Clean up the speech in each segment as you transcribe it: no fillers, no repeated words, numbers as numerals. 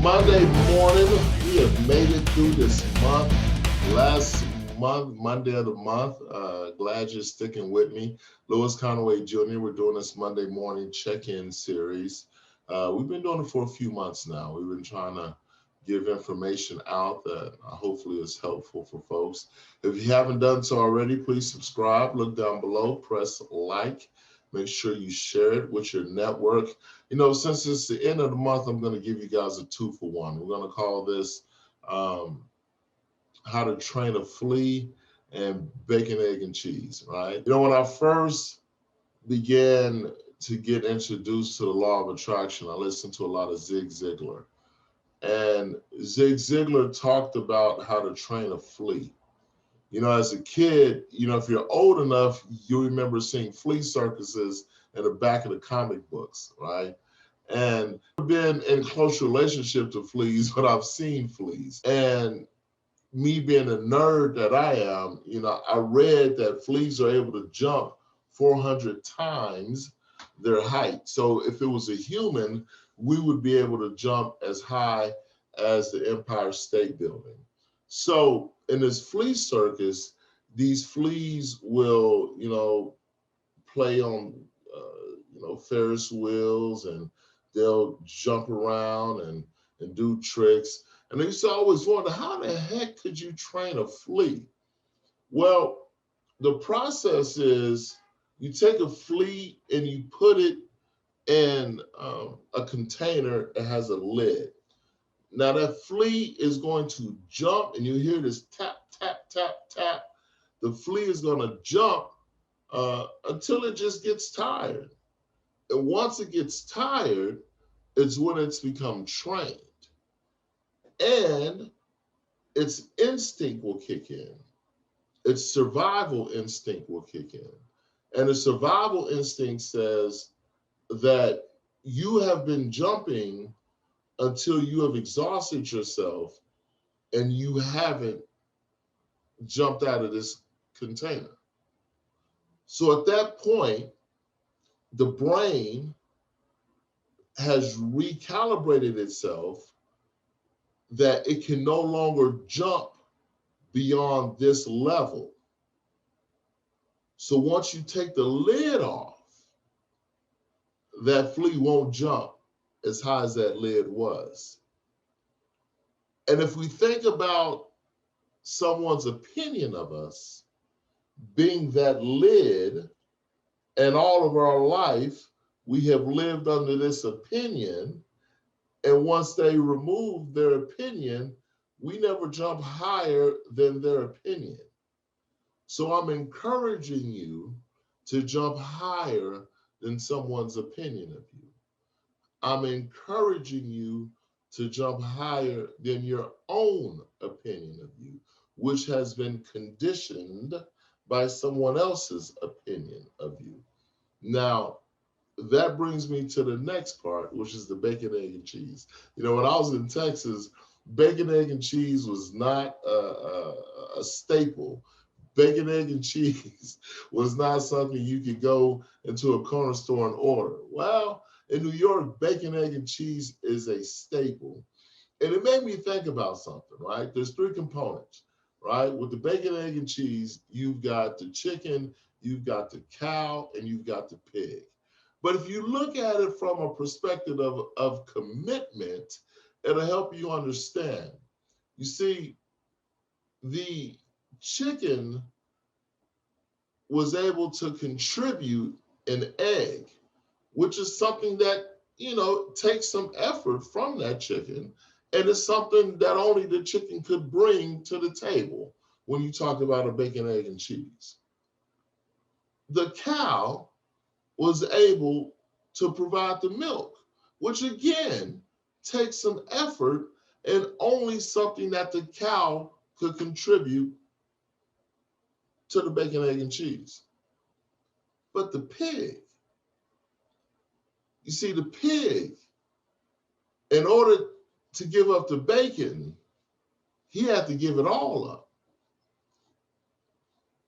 Monday morning. We have made it through this month. Last month, Monday of the month. Glad you're sticking with me. Louis Conway Jr., we're doing this Monday morning check-in series. We've been doing it for a few months now. We've been trying to give information out that hopefully is helpful for folks. If you haven't done so already, please subscribe. Look down below, press like. Make sure you share it with your network. Since it's the end of the month, I'm going to give you guys a 2-for-1. We're going to call this How to Train a Flea and Bacon, Egg, and Cheese, right? When I first began to get introduced to the law of attraction, I listened to a lot of Zig Ziglar. And Zig Ziglar talked about how to train a flea. As a kid, if you're old enough, you remember seeing flea circuses in the back of the comic books, right? And I've been in close relationship to fleas, but I've seen fleas. And me being a nerd that I am, I read that fleas are able to jump 400 times their height. So if it was a human, we would be able to jump as high as the Empire State Building. So in this flea circus, these fleas will, play on, Ferris wheels, and they'll jump around and do tricks. And I used to always wonder, how the heck could you train a flea? Well, the process is you take a flea and you put it in a container that has a lid. Now that flea is going to jump, and you hear this tap, tap, tap, tap. The flea is going to jump until it just gets tired. And once it gets tired, it's when it's become trained. And its instinct will kick in. Its survival instinct will kick in. And the survival instinct says that you have been jumping until you have exhausted yourself and you haven't jumped out of this container. So at that point, the brain has recalibrated itself that it can no longer jump beyond this level. So once you take the lid off, that flea won't jump as high as that lid was. And if we think about someone's opinion of us being that lid, and all of our life, we have lived under this opinion, and once they remove their opinion, we never jump higher than their opinion. So I'm encouraging you to jump higher than someone's opinion of you. I'm encouraging you to jump higher than your own opinion of you, which has been conditioned by someone else's opinion of you. Now, that brings me to the next part, which is the bacon, egg, and cheese. When I was in Texas, bacon, egg, and cheese was not a staple. Bacon, egg, and cheese was not something you could go into a corner store and order. Well, in New York, bacon, egg, and cheese is a staple. And it made me think about something, right? There's 3 components, right? With the bacon, egg, and cheese, you've got the chicken, you've got the cow, and you've got the pig. But if you look at it from a perspective of commitment, it'll help you understand. You see, the chicken was able to contribute an egg, which is something that, takes some effort from that chicken. And it's something that only the chicken could bring to the table when you talk about a bacon, egg, and cheese. The cow was able to provide the milk, which again takes some effort and only something that the cow could contribute to the bacon, egg, and cheese. But the pig, you see, the pig, in order to give up the bacon, he had to give it all up.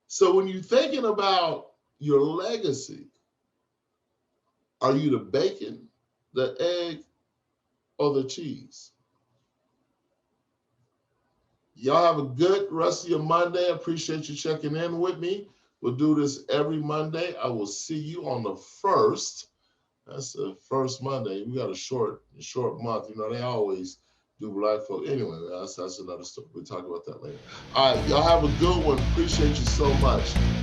So when you're thinking about your legacy, are you the bacon, the egg, or the cheese? Y'all have a good rest of your Monday. I appreciate you checking in with me. We'll do this every Monday. I will see you on the 1st. That's the first Monday. We got a short month. You know, they always do Black folk. Anyway, that's another story. We'll talk about that later. All right, y'all have a good one. Appreciate you so much.